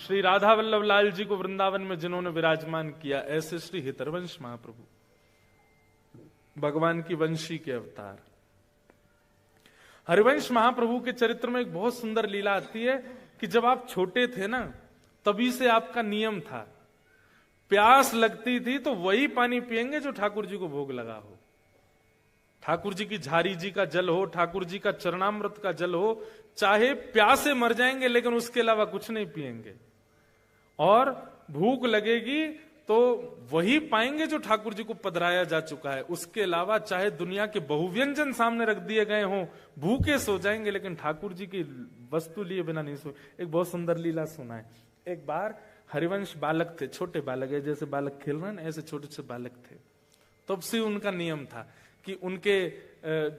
श्री राधा वल्लभ लाल जी को वृंदावन में जिन्होंने विराजमान किया, ऐसे श्री हितरवंश महाप्रभु भगवान की वंशी के अवतार। हरिवंश महाप्रभु के चरित्र में एक बहुत सुंदर लीला आती है कि जब आप छोटे थे ना, तभी से आपका नियम था, प्यास लगती थी तो वही पानी पिएंगे जो ठाकुर जी को भोग लगा हो। ठाकुर जी की झारी जी का जल हो, ठाकुर जी का चरणामृत का जल हो, चाहे प्यासे मर जाएंगे लेकिन उसके अलावा कुछ नहीं पिएंगे। और भूख लगेगी तो वही पाएंगे जो ठाकुर जी को पधराया जा चुका है। उसके अलावा चाहे दुनिया के बहुव्यंजन सामने रख दिए गए हों, भूखे सो जाएंगे लेकिन ठाकुर जी की वस्तु लिए बिना नहीं सो। एक बहुत सुंदर लीला सुना है। एक बार हरिवंश बालक थे, छोटे बालक है, जैसे बालक खेल रहे हैं ऐसे छोटे छोटे बालक थे। तब से उनका नियम था कि उनके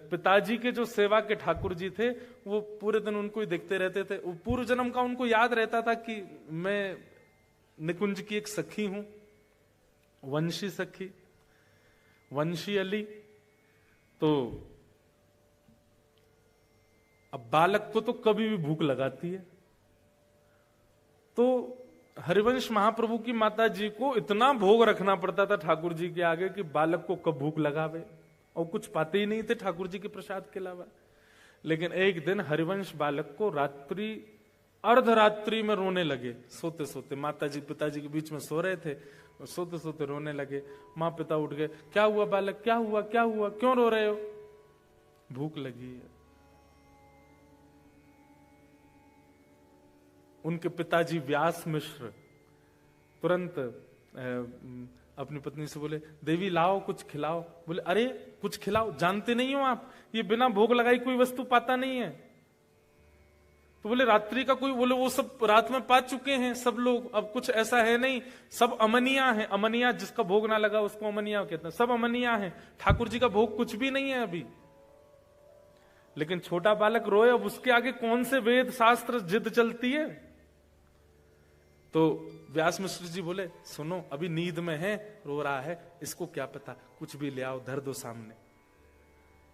पिताजी के जो सेवा के ठाकुर जी थे वो पूरे दिन उनको ही देखते रहते थे। पूर्व जन्म का उनको याद रहता था कि मैं निकुंज की एक सखी हूं, वंशी सखी, वंशी अली। तो अब बालक को तो कभी भी भूख लगाती है, तो हरिवंश महाप्रभु की माता जी को इतना भोग रखना पड़ता था ठाकुर जी के आगे कि बालक को कब भूख लगावे, और कुछ पाते ही नहीं थे ठाकुर जी के प्रसाद के अलावा। लेकिन एक दिन हरिवंश बालक को रात्रि अर्धरात्रि में रोने लगे, सोते सोते। माता जी पिताजी के बीच में सो रहे थे, सोते सोते रोने लगे। माँ पिता उठ गए, क्या हुआ बालक, क्या हुआ क्या हुआ, क्यों रो रहे हो? भूख लगी है। उनके पिताजी व्यास मिश्र तुरंत अपनी पत्नी से बोले, देवी लाओ कुछ खिलाओ। बोले, अरे कुछ खिलाओ, जानते नहीं हो आप ये बिना भोग लगाई कोई वस्तु पाता नहीं है। तो बोले, रात्रि का कोई, बोले वो सब रात में पा चुके हैं सब लोग, अब कुछ ऐसा है नहीं, सब अमनिया है। अमनिया जिसका भोग ना लगा उसको अमनिया कहते हैं, सब अमनिया है, ठाकुर जी का भोग कुछ भी नहीं है अभी। लेकिन छोटा बालक रोए, अब उसके आगे कौन से वेद शास्त्र जिद चलती है। तो व्यास मिश्र जी बोले, सुनो अभी नींद में है, रो रहा है, इसको क्या पता, कुछ भी ले आओ, धर दो सामने।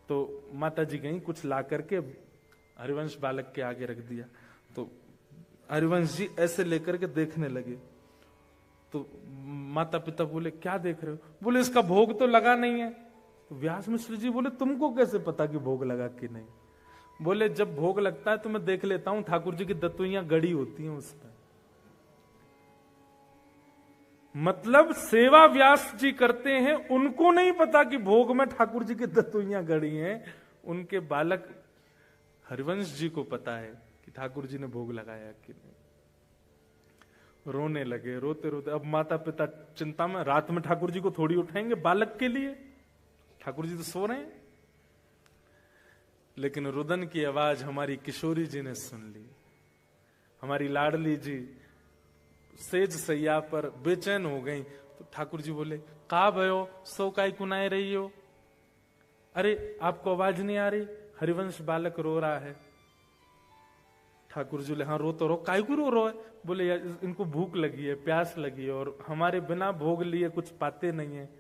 तो माता जी गई, कुछ ला करके हरिवंश बालक के आगे रख दिया। तो हरिवंश जी ऐसे लेकर के देखने लगे। तो माता पिता बोले, क्या देख रहे हो? बोले, इसका भोग तो लगा नहीं है। तो व्यास मिश्र जी बोले, तुमको कैसे पता कि भोग लगा कि नहीं? बोले, जब भोग लगता है तो मैं देख लेता हूं, ठाकुर जी की दत्तुइयां गड़ी होती हैं उसमें। मतलब सेवा व्यास जी करते हैं, उनको नहीं पता कि भोग में ठाकुर जी की दत्तुइयां गड़ी हैं। उनके बालक हरिवंश जी को पता है कि ठाकुर जी ने भोग लगाया कि नहीं। रोने लगे, रोते रोते। अब माता पिता चिंता में, रात में ठाकुर जी को थोड़ी उठाएंगे बालक के लिए, ठाकुर जी तो सो रहे हैं। लेकिन रुदन की आवाज हमारी किशोरी जी ने सुन ली। हमारी लाडली जी सेज सैया पर बेचैन हो गई। तो ठाकुर जी बोले, का भयो, सो काय कुनाए रही हो? अरे आपको आवाज नहीं आ रही? हरिवंश बालक रो रहा है। ठाकुर जी बोले, हाँ रो तो रो, काय को रो रहा है? बोले, यार इनको भूख लगी है, प्यास लगी है, और हमारे बिना भोग लिए कुछ पाते नहीं है।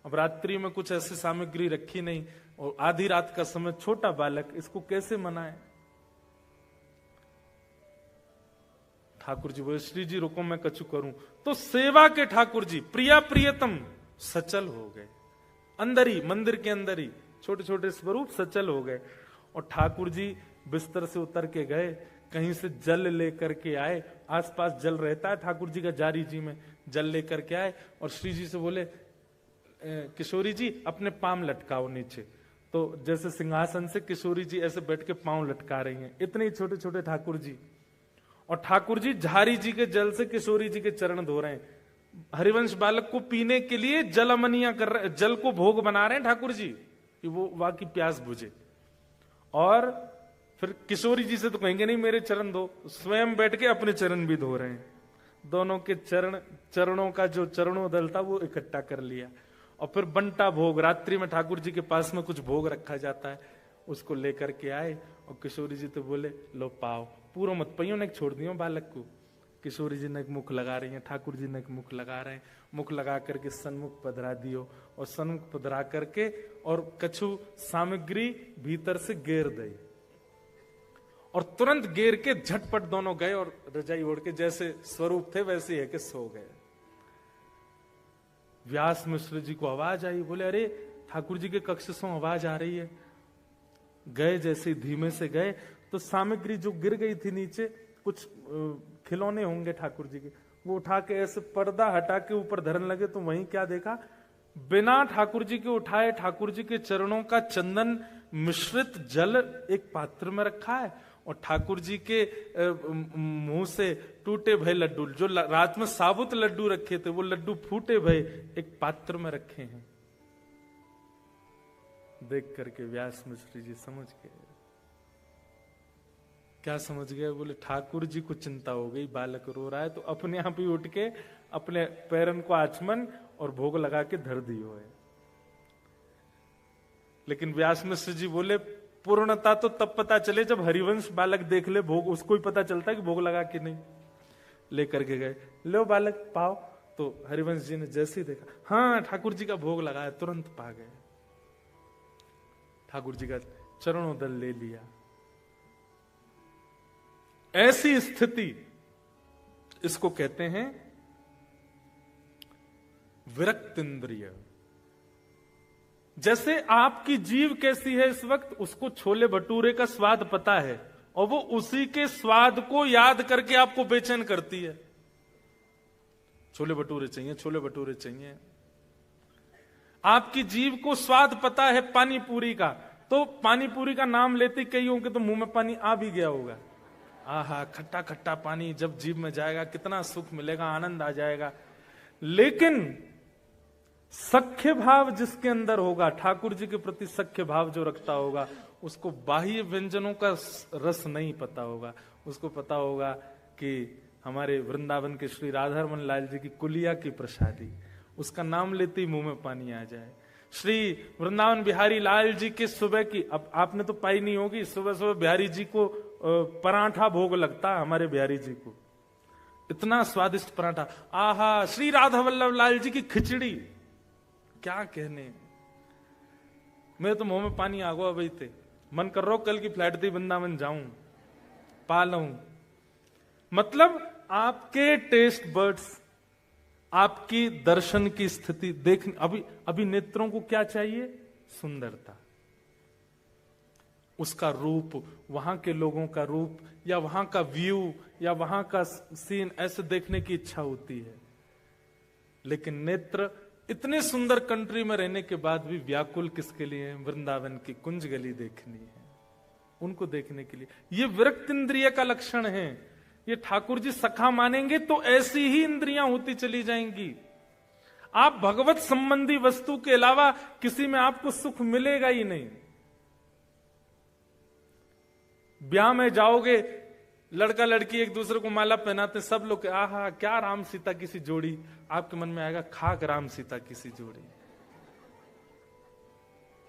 अब रात्रि में कुछ ऐसी सामग्री रखी नहीं, और आधी रात का समय, छोटा बालक, इसको कैसे मनाए? ठाकुर जी बोले, श्री जी रुको मैं कछु करूं। तो सेवा के ठाकुर जी प्रिया प्रियतम सचल हो गए, अंदर ही, मंदिर के अंदर ही छोटे छोटे स्वरूप सचल हो गए। और ठाकुर जी बिस्तर से उतर के गए, कहीं से जल लेकर के आए, आसपास जल रहता है ठाकुर जी का जारी जी में, जल लेकर के आए और श्री जी से बोले, किशोरी जी अपने पांव लटकाओ नीचे। तो जैसे सिंहासन से किशोरी जी ऐसे बैठ के पांव लटका रही हैं, इतने छोटे छोटे ठाकुर जी। और ठाकुर जी झारी जी के जल से किशोरी जी के चरण धो रहे हैं। हरिवंश बालक को पीने के लिए जल अमनिया कर रहे, जल को भोग बना रहे हैं ठाकुर जी कि वो वहां की प्यास बुझे। और फिर किशोरी जी से तो कहेंगे नहीं मेरे चरण धो, स्वयं बैठ के अपने चरण भी धो रहे हैं। दोनों के चरणों का जो चरणोदल था वो इकट्ठा कर लिया। और फिर बंटा भोग, रात्रि में ठाकुर जी के पास में कुछ भोग रखा जाता है, उसको लेकर के आए। और किशोरी जी तो बोले, लो पाओ, पूरा मत पइयो ने छोड़ दियो बालक को। किशोरी जी ने एक मुख लगा रही है, ठाकुर जी ने एक मुख लगा रहे हैं। मुख लगा करके सन्मुख पधरा दियो, और सन्मुख पधरा करके और कछु सामग्री भीतर से घेर दई। और तुरंत गिर के झटपट दोनों गए और रजाई ओढ़ के जैसे स्वरूप थे वैसे है कि सो गए। व्यास मिश्र जी को आवाज आई, बोले अरे ठाकुर जी के कक्ष से आवाज आ रही है। गए, जैसे धीमे से गए तो सामग्री जो गिर गई थी नीचे, कुछ खिलौने होंगे ठाकुर जी के, वो उठा के ऐसे पर्दा हटा के ऊपर धरन लगे। तो वहीं क्या देखा, बिना ठाकुर जी के उठाए ठाकुर जी के चरणों का चंदन मिश्रित जल एक पात्र में रखा है और ठाकुर जी के मुंह से टूटे भय लड्डू, जो रात में साबुत लड्डू रखे थे वो लड्डू फूटे भय एक पात्र में रखे हैं। देख करके व्यास मिश्र जी समझ गए। क्या समझ गए? बोले ठाकुर जी को चिंता हो गई, बालक रो रहा है, तो अपने आप ही उठ के अपने पैरन को आचमन और भोग लगा के धर दियो है। लेकिन व्यास मिश्र जी बोले पूर्णता तो तब पता चले जब हरिवंश बालक देख ले भोग, उसको ही पता चलता है कि भोग लगा कि नहीं। लेकर के गए, लो बालक पाओ। तो हरिवंश जी ने जैसे ही देखा, हाँ ठाकुर जी का भोग लगाया, तुरंत पा गए। ठाकुर जी का चरणोदल ले लिया। ऐसी स्थिति, इसको कहते हैं विरक्त इंद्रिय। जैसे आपकी जीव कैसी है इस वक्त, उसको छोले भटूरे का स्वाद पता है और वो उसी के स्वाद को याद करके आपको बेचैन करती है। छोले भटूरे चाहिए, छोले भटूरे चाहिए। आपकी जीव को स्वाद पता है पानी पूरी का, तो पानी पूरी का नाम लेते कईयों के तो मुंह में पानी आ भी गया होगा। आहा, खट्टा खट्टा पानी जब जीभ में जाएगा कितना सुख मिलेगा, आनंद आ जाएगा। लेकिन सख्य भाव जिसके अंदर होगा, ठाकुर जी के प्रति सख्य भाव जो रखता होगा, उसको बाह्य व्यंजनों का रस नहीं पता होगा। उसको पता होगा कि हमारे वृंदावन के श्री राधारमन लाल जी की कुलिया की प्रसादी, उसका नाम लेते ही मुंह में पानी आ जाए। श्री वृंदावन बिहारी लाल जी के सुबह की, अब आपने तो पाई नहीं होगी, सुबह सुबह बिहारी जी को पराठा भोग लगता है। हमारे बिहारी जी को इतना स्वादिष्ट पराठा, आहा। श्री राधा वल्लभ लाल जी की खिचड़ी, क्या कहने, मेरे तो मुंह में पानी आ गया भाई थे। मन कर रहा कल की फ्लाइट थी वृंदावन जाऊं, पा लूं। मतलब आपके टेस्ट बर्ड्स, आपकी दर्शन की स्थिति देख, अभी नेत्रों को क्या चाहिए? सुंदरता, उसका रूप, वहां के लोगों का रूप, या वहां का व्यू, या वहां का सीन, ऐसे देखने की इच्छा होती है। लेकिन नेत्र इतने सुंदर कंट्री में रहने के बाद भी व्याकुल किसके लिए है? वृंदावन की कुंज गली देखनी है, उनको देखने के लिए। ये विरक्त इंद्रिय का लक्षण है। ये ठाकुर जी सखा मानेंगे तो ऐसी ही इंद्रियां होती चली जाएंगी। आप भगवत संबंधी वस्तु के अलावा किसी में आपको सुख मिलेगा ही नहीं। ब्याह में जाओगे, लड़का लड़की एक दूसरे को माला पहनाते, सब लोग आहा क्या राम सीता की सी जोड़ी, आपके मन में आएगा खाक राम सीता की सी जोड़ी।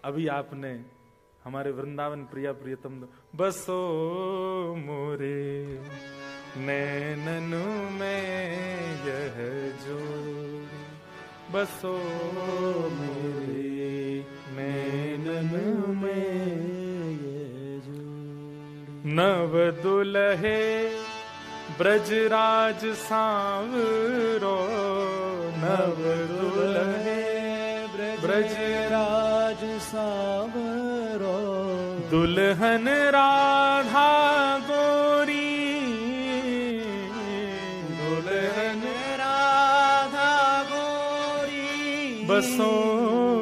अभी आपने हमारे वृंदावन प्रिया प्रियतम बसो मोरे नैननु में यह जोड़ी, बसो मोरे नैननु में यह जोड़ी। नव दुल्हे ब्रजराज सांवरो, नव दुल्हे ब्रजराज सांवरो, दुल्हन राधा गोरी, दुल्हन राधा गोरी, बसो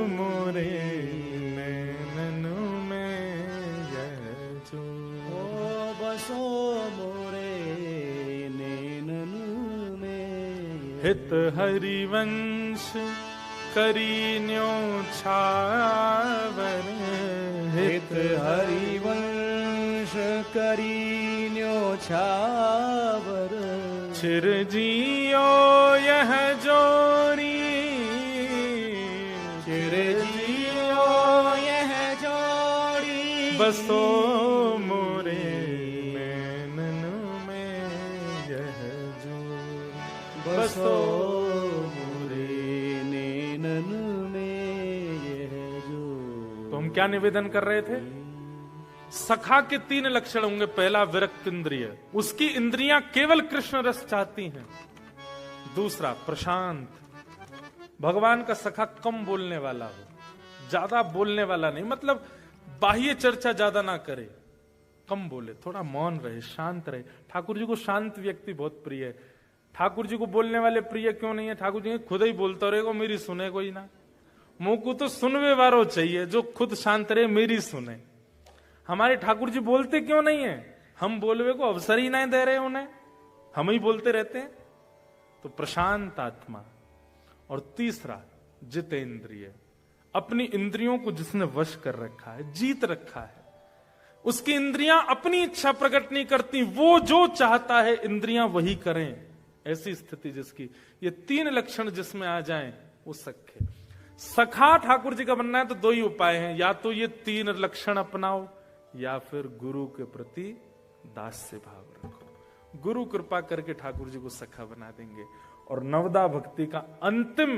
मोरे नैननु में यह जोड़ी, बसो मोरे नैननु में। हित हरिवंश करीन्यो छावर, हित हरिवंश करीन्यो छावर, चिरजियो यह जोरी, चिरजियो यह जोड़ी, बसो मोरे नैननु में यह जोड़ी, बसो क्या निवेदन कर रहे थे? सखा के 3 लक्षण होंगे। पहला विरक्त इंद्रिय, उसकी इंद्रियां केवल कृष्ण रस चाहती हैं। दूसरा प्रशांत, भगवान का सखा कम बोलने वाला हो, ज्यादा बोलने वाला नहीं, मतलब बाह्य चर्चा ज्यादा ना करे, कम बोले, थोड़ा मौन रहे, शांत रहे। ठाकुर जी को शांत व्यक्ति बहुत प्रिय है। ठाकुर जी को बोलने वाले प्रिय क्यों नहीं है? ठाकुर जी खुद ही बोलता रहेगा, मेरी सुने कोई ना। मुंह को तो सुनवे वारो चाहिए, जो खुद शांत रहे, मेरी सुने। हमारे ठाकुर जी बोलते क्यों नहीं है? हम बोलवे को अवसर ही नहीं दे रहे उन्हें, हम ही बोलते रहते हैं। तो प्रशांत आत्मा। और तीसरा जितेंद्रिय, अपनी इंद्रियों को जिसने वश कर रखा है, जीत रखा है, उसकी इंद्रियां अपनी इच्छा प्रकट नहीं करती, वो जो चाहता है इंद्रियां वही करें। ऐसी स्थिति जिसकी, ये 3 लक्षण जिसमें आ जाएं वो सखे। सखा ठाकुर जी का बनना है तो 2 ही उपाय हैं, या तो ये 3 लक्षण अपनाओ, या फिर गुरु के प्रति दास्य भाव रखो। गुरु कृपा करके ठाकुर जी को सखा बना देंगे। और नवदा भक्ति का अंतिम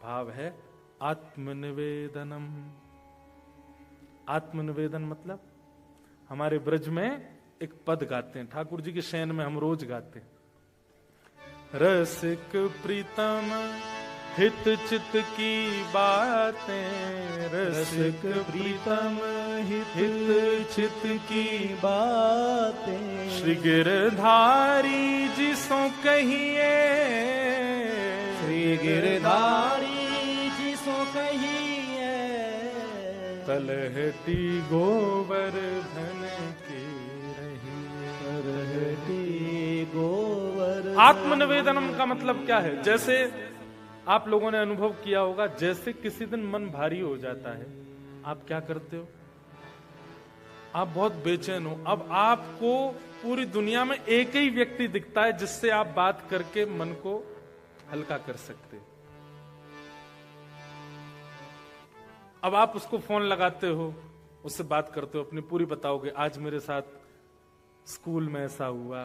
भाव है आत्मनिवेदनम। आत्मनिवेदन मतलब हमारे ब्रज में एक पद गाते हैं, ठाकुर जी के शयन में हम रोज गाते हैं। रसिक प्रीतम हित चित की बातें, रसिक प्रीतम हित चित की बातें, श्री गिरधारी जी सो कहिए, श्री गिरधारी जी सो कहिए, तलहटी गोवर्धन की रही, तलहटी गोवर्धन। आत्मनिवेदनम का मतलब क्या है? जैसे आप लोगों ने अनुभव किया होगा, जैसे किसी दिन मन भारी हो जाता है, आप क्या करते हो? आप बहुत बेचैन हो, अब आपको पूरी दुनिया में एक ही व्यक्ति दिखता है जिससे आप बात करके मन को हल्का कर सकते। अब आप उसको फोन लगाते हो, उससे बात करते हो, अपनी पूरी बताओगे, आज मेरे साथ स्कूल में ऐसा हुआ,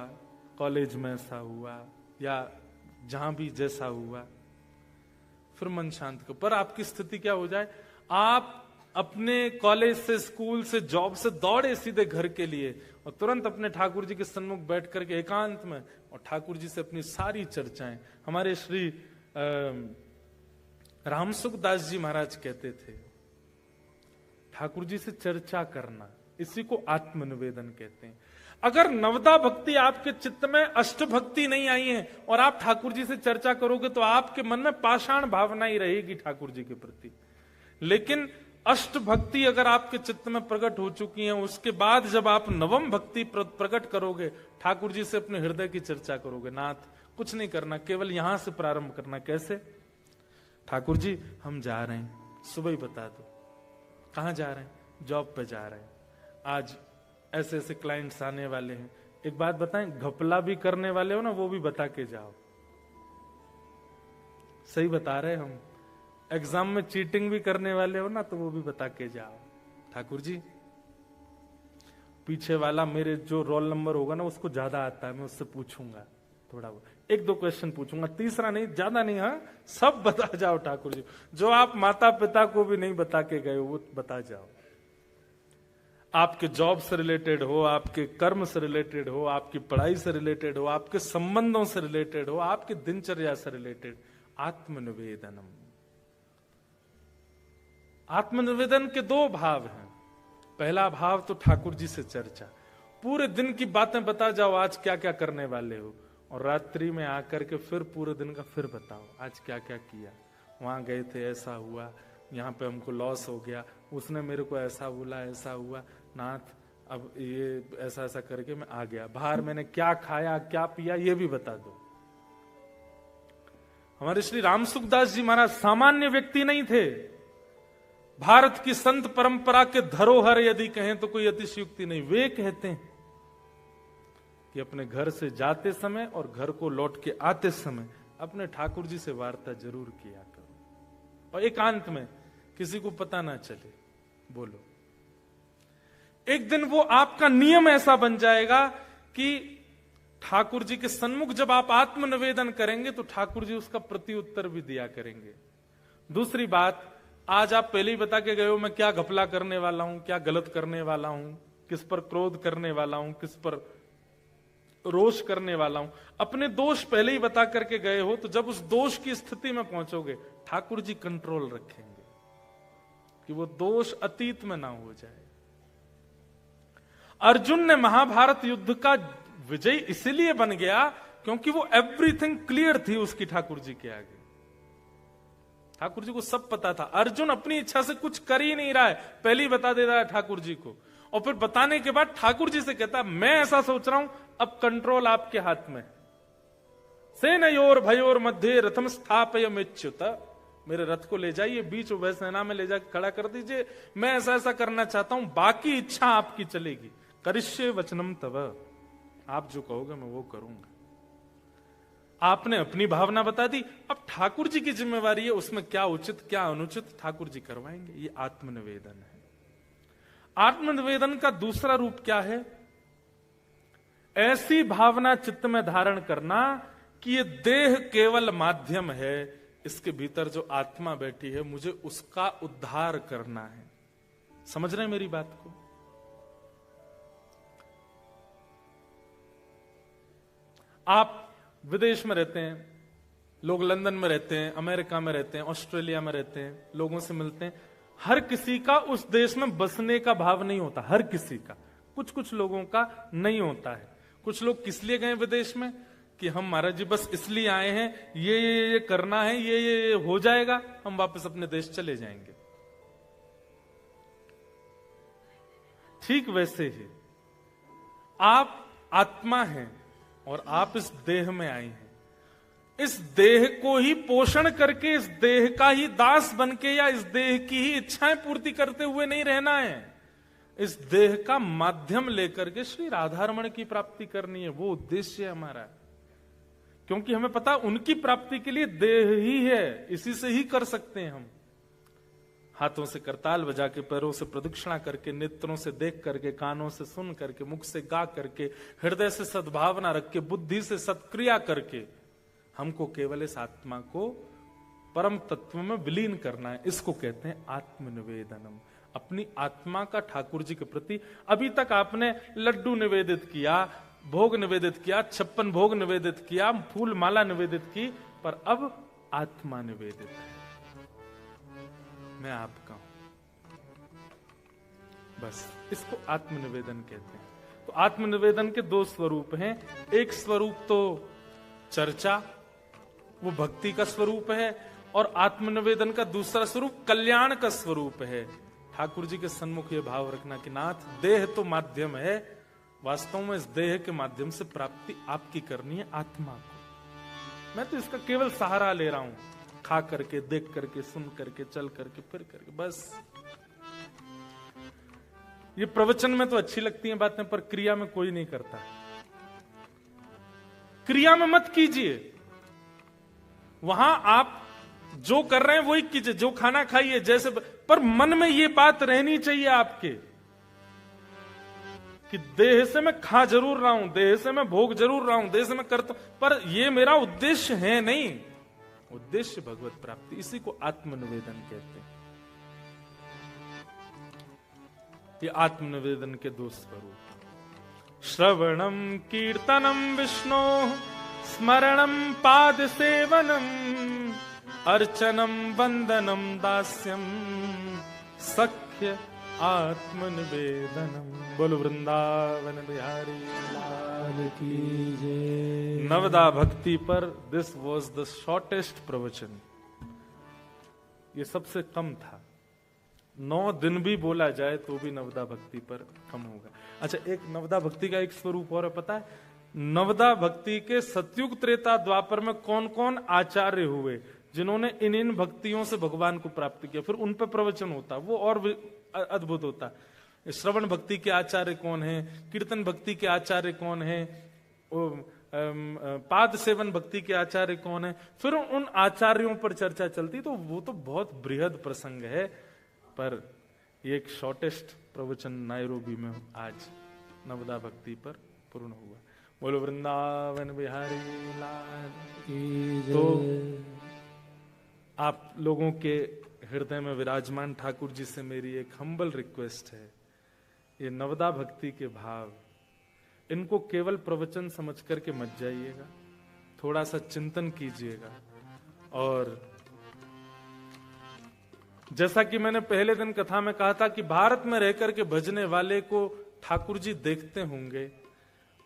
कॉलेज में ऐसा हुआ, या जहां भी जैसा हुआ, फिर मन शांत करो। पर आपकी स्थिति क्या हो जाए, आप अपने कॉलेज से, स्कूल से, जॉब से दौड़े सीधे घर के लिए, और तुरंत अपने ठाकुर जी के सन्मुख बैठ करके एकांत में और ठाकुर जी से अपनी सारी चर्चाएं। हमारे श्री रामसुखदास जी महाराज कहते थे, ठाकुर जी से चर्चा करना, इसी को आत्मनिवेदन कहते हैं। अगर नवदा भक्ति आपके चित्त में, अष्ट भक्ति नहीं आई है, और आप ठाकुर जी से चर्चा करोगे, तो आपके मन में पाषाण भावना ही रहेगी ठाकुर जी के प्रति। लेकिन अष्ट भक्ति अगर आपके चित्त में प्रकट हो चुकी है, उसके बाद जब आप नवम भक्ति प्रकट करोगे, ठाकुर जी से अपने हृदय की चर्चा करोगे, नाथ कुछ नहीं करना, केवल यहां से प्रारंभ करना। कैसे? ठाकुर जी हम जा रहे हैं, सुबह ही बता दो कहां जा रहे हैं। जॉब पे जा रहे हैं, आज ऐसे ऐसे क्लाइंट्स आने वाले हैं। एक बात बताएं, घपला भी करने वाले हो ना, वो भी बता के जाओ। सही बता रहे हम। एग्जाम में चीटिंग भी करने वाले हो ना, तो वो भी बता के जाओ। ठाकुर जी पीछे वाला मेरे जो रोल नंबर होगा ना, उसको ज्यादा आता है, मैं उससे पूछूंगा, थोड़ा वो 1-2 क्वेश्चन पूछूंगा, तीसरा नहीं, ज्यादा नहीं, हाँ सब बता जाओ ठाकुर जी। जो आप माता पिता को भी नहीं बता के गए हो, वो बता जाओ। आपके जॉब से रिलेटेड हो, आपके कर्म से रिलेटेड हो, आपकी पढ़ाई से रिलेटेड हो, आपके संबंधों से रिलेटेड हो, आपके दिनचर्या से रिलेटेड। आत्मनिवेदनम। आत्मनिवेदन के 2 भाव हैं। पहला भाव तो ठाकुर जी से चर्चा, पूरे दिन की बातें बता जाओ, आज क्या क्या करने वाले हो, और रात्रि में आकर के फिर पूरे दिन का फिर बताओ, आज क्या क्या किया, वहां गए थे, ऐसा हुआ, यहाँ पे हमको लॉस हो गया, उसने मेरे को ऐसा बोला, ऐसा हुआ, नाथ अब ये ऐसा ऐसा करके मैं आ गया, बाहर मैंने क्या खाया, क्या पिया, ये भी बता दो। हमारे श्री रामसुखदास जी महाराज सामान्य व्यक्ति नहीं थे। भारत की संत परंपरा के धरोहर यदि कहें तो कोई अतिशयोक्ति नहीं। वे कहते हैं कि अपने घर से जाते समय और घर को लौट के आते समय अपने ठाकुर जी से वार्ता जरूर किया करो, और एकांत में, किसी को पता ना चले, बोलो। एक दिन वो आपका नियम ऐसा बन जाएगा कि ठाकुर जी के सन्मुख जब आप आत्मनिवेदन करेंगे तो ठाकुर जी उसका प्रत्युत्तर भी दिया करेंगे। दूसरी बात, आज आप पहले ही बता के गए हो मैं क्या घपला करने वाला हूं, क्या गलत करने वाला हूं, किस पर क्रोध करने वाला हूं, किस पर रोष करने वाला हूं, अपने दोष पहले ही बता करके गए हो, तो जब उस दोष की स्थिति में पहुंचोगे ठाकुर जी कंट्रोल रखेंगे कि वो दोष अतीत में ना हो जाए। अर्जुन ने महाभारत युद्ध का विजय इसलिए बन गया क्योंकि वो एवरीथिंग क्लियर थी उसकी ठाकुर जी के आगे। ठाकुर जी को सब पता था। अर्जुन अपनी इच्छा से कुछ कर ही नहीं रहा है, पहले ही बता दे रहा है ठाकुर जी को, और फिर बताने के बाद ठाकुर जी से कहता मैं ऐसा सोच रहा हूं, अब कंट्रोल आपके हाथ में। सेनयोर भयोर मध्य रथम स्थापयमेच्युत, मेरे रथ को ले जाइए बीच उभय सेना में ले जाकर खड़ा कर दीजिए, मैं ऐसा ऐसा करना चाहता हूं, बाकी इच्छा आपकी चलेगी। करिष्ये वचनम तव, आप जो कहोगे मैं वो करूंगा। आपने अपनी भावना बता दी, अब ठाकुर जी की जिम्मेवारी है उसमें क्या उचित क्या अनुचित ठाकुर जी करवाएंगे। ये आत्मनिवेदन है। आत्मनिवेदन का दूसरा रूप क्या है? ऐसी भावना चित्त में धारण करना कि ये देह केवल माध्यम है, इसके भीतर जो आत्मा बैठी है मुझे उसका उद्धार करना है। समझ रहे हैं मेरी बात को? आप विदेश में रहते हैं, लोग लंदन में रहते हैं, अमेरिका में रहते हैं, ऑस्ट्रेलिया में रहते हैं, लोगों से मिलते हैं। हर किसी का उस देश में बसने का भाव नहीं होता, हर किसी का। कुछ कुछ लोगों का नहीं होता है। कुछ लोग किस लिए गए विदेश में कि हम महाराज जी बस इसलिए आए हैं, ये करना है, ये हो जाएगा, हम वापस अपने देश चले जाएंगे। ठीक वैसे ही आप आत्मा हैं और आप इस देह में आए हैं। इस देह को ही पोषण करके, इस देह का ही दास बनके या इस देह की ही इच्छाएं पूर्ति करते हुए नहीं रहना है। इस देह का माध्यम लेकर के श्री राधारमण की प्राप्ति करनी है, वो उद्देश्य है हमारा। क्योंकि हमें पता उनकी प्राप्ति के लिए देह ही है, इसी से ही कर सकते हैं हम। हाथों से करताल बजा के, पैरों से प्रदक्षिणा करके, नेत्रों से देख करके, कानों से सुन करके, मुख से गा करके, हृदय से सद्भावना रख के, बुद्धि से सत्क्रिया करके हमको केवल इस आत्मा को परम तत्व में विलीन करना है। इसको कहते हैं आत्मनिवेदनम। अपनी आत्मा का ठाकुर जी के प्रति, अभी तक आपने लड्डू निवेदित किया, भोग निवेदित किया, 56 भोग निवेदित किया, फूल माला निवेदित की, पर अब आत्मा निवेदित है, मैं आपका हूं। बस इसको आत्मनिवेदन कहते हैं। तो आत्मनिवेदन के दो स्वरूप हैं। एक स्वरूप तो चर्चा, वो भक्ति का स्वरूप है, और आत्मनिवेदन का दूसरा स्वरूप कल्याण का स्वरूप है। ठाकुर जी के सन्मुख ये भाव रखना कि नाथ, देह तो माध्यम है, वास्तव में इस देह के माध्यम से प्राप्ति आपकी करनी है आत्मा को। मैं तो इसका केवल सहारा ले रहा हूं, खा करके, देख करके, सुन करके, चल करके, फिर करके, बस। ये प्रवचन में तो अच्छी लगती हैं बातें, पर क्रिया में कोई नहीं करता। क्रिया में मत कीजिए। वहां आप जो कर रहे हैं वही कीजिए, जो खाना खाइए, जैसे, पर मन में ये बात रहनी चाहिए आपके कि देह से मैं खा जरूर रहा हूं, देह से मैं भोग जरूर रहा हूं, देह से मैं करता हूं, पर ये मेरा उद्देश्य है नहीं। उद्देश्य भगवत प्राप्ति, इसी को आत्मनिवेदन कहते हैं। ये आत्मनिवेदन के दो स्वरूप, श्रवणम कीर्तनम विष्णु, स्मरणम पाद सेवनम, अर्चनम वंदनम दास्यम, सख्य आत्मनिवेदनम। बोलो वृंदावन बिहारी लाल की जय। नवदा भक्ति पर दिस वॉज द शॉर्टेस्ट प्रवचन। ये सबसे कम था। 9 दिन भी बोला जाए तो भी नवदा भक्ति पर कम होगा। अच्छा, एक नवदा भक्ति का एक स्वरूप और है, पता है? नवदा भक्ति के सतयुग त्रेता द्वापर में कौन कौन आचार्य हुए जिन्होंने इन भक्तियों से भगवान को प्राप्त किया, फिर उन पर प्रवचन होता, वो और अद्भुत होता। श्रवण भक्ति के आचार्य कौन है, कीर्तन भक्ति के आचार्य कौन है, पाद सेवन भक्ति के आचार्य कौन है, फिर उन आचार्यों पर चर्चा चलती। तो वो तो बहुत बृहद प्रसंग है, पर ये एक शॉर्टेस्ट प्रवचन नायरोबी में आज नवदा भक्ति पर पूर्ण हुआ। बोलो वृंदावन बिहारी लाल की जय। तो आप लोगों के हृदय में विराजमान ठाकुर जी से मेरी एक हम्बल रिक्वेस्ट है ये नवदा भक्ति के भाव, इनको केवल प्रवचन समझ करके मत जाइएगा, थोड़ा सा चिंतन कीजिएगा। और जैसा कि मैंने पहले दिन कथा में कहा था कि भारत में रहकर के भजने वाले को ठाकुर जी देखते होंगे,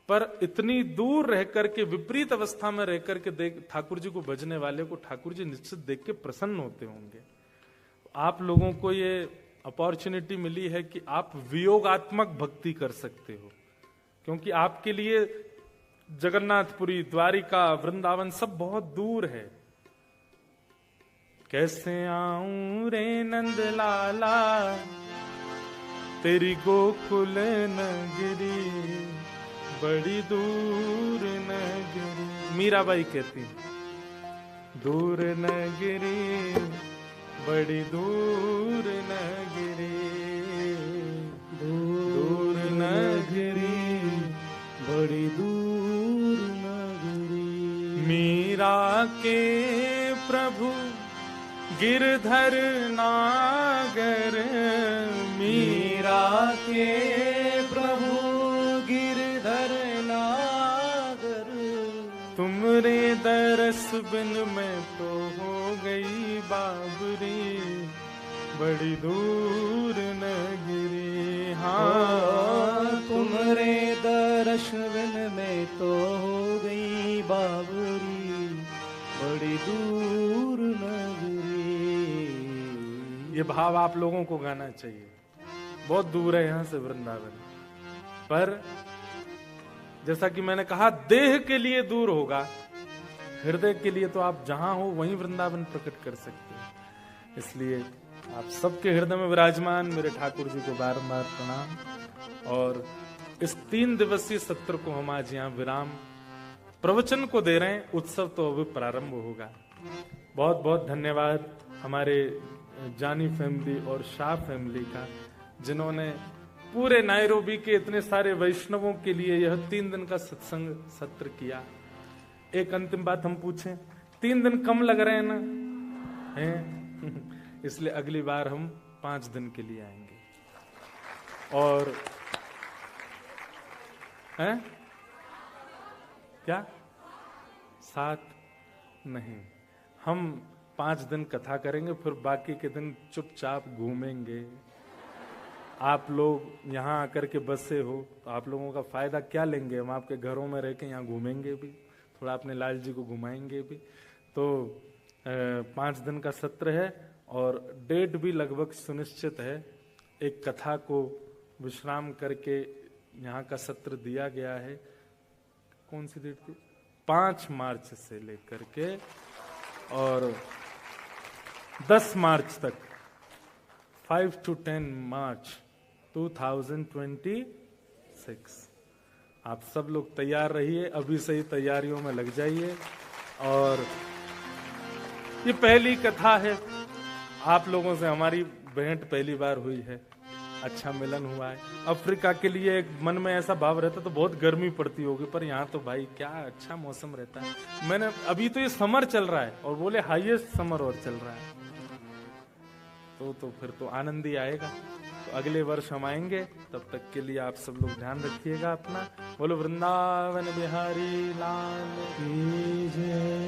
पर इतनी दूर रहकर के, विपरीत अवस्था में रहकर के ठाकुर जी को भजने वाले को ठाकुर जी निश्चित देख के प्रसन्न होते होंगे। आप लोगों को ये अपॉर्चुनिटी मिली है कि आप वियोगात्मक भक्ति कर सकते हो, क्योंकि आपके लिए जगन्नाथपुरी, द्वारिका, वृंदावन सब बहुत दूर है। कैसे आऊं रे नंद लाला तेरी गोकुल नगरी, बड़ी दूर नगरी। मीराबाई कहती, दूर नगरी, बड़ी दूर नगरी, दूर नगरी, बड़ी दूर नगरी। मीरा के प्रभु गिरधर नागर, मीरा के प्रभु गिरधर नागर। तुमरे दरस बिन मैं तो हो गई बाबरी, बड़ी दूर नगरी। हाँ, तुमरे दरस बिन मैं तो हो गई बाबरी, बड़ी दूर नगरी। ये भाव आप लोगों को गाना चाहिए। बहुत दूर है यहां से वृंदावन, पर जैसा कि मैंने कहा, देह के लिए दूर होगा, हृदय के लिए तो आप जहां हो वहीं वृंदावन प्रकट कर सकते हैं। इसलिए आप सबके हृदय में विराजमान मेरे ठाकुर जी को बारंबार प्रणाम। और इस 3 दिवसीय सत्र को हम आज यहाँ विराम प्रवचन को दे रहे हैं। उत्सव तो अभी प्रारंभ होगा। बहुत बहुत धन्यवाद हमारे जानी फैमिली और शाह फैमिली का, जिन्होंने पूरे नायरोबी के इतने सारे वैष्णवों के लिए यह 3 दिन का सत्संग सत्र किया। एक अंतिम बात हम पूछें, 3 दिन कम लग रहे हैं ना? हैं? इसलिए अगली बार हम 5 दिन के लिए आएंगे। और हैं? क्या 7 नहीं, हम 5 दिन कथा करेंगे, फिर बाकी के दिन चुपचाप घूमेंगे। आप लोग यहाँ आकर के बसे हो तो आप लोगों का फायदा क्या लेंगे? हम आपके घरों में रह के यहाँ घूमेंगे भी, थोड़ा अपने लाल जी को घुमाएंगे भी। तो 5 दिन का सत्र है और डेट भी लगभग सुनिश्चित है। एक कथा को विश्राम करके यहाँ का सत्र दिया गया है। कौन सी डेट थी? 5 मार्च से लेकर के और 10 मार्च तक, 5 to 10 मार्च 2026। आप सब लोग तैयार रहिए, अभी से ही तैयारियों में लग जाइए। और ये पहली कथा है, आप लोगों से हमारी भेंट पहली बार हुई है, अच्छा मिलन हुआ है। अफ्रीका के लिए एक मन में ऐसा भाव रहता तो बहुत गर्मी पड़ती होगी, पर यहाँ तो भाई क्या अच्छा मौसम रहता है। मैंने अभी तो ये समर चल रहा है और बोले हाईएस्ट समर और चल रहा है, तो फिर तो आनंद ही आएगा। तो अगले वर्ष हम आएंगे, तब तक के लिए आप सब लोग ध्यान रखिएगा अपना। बोलो वृंदावन बिहारी लाल की जय।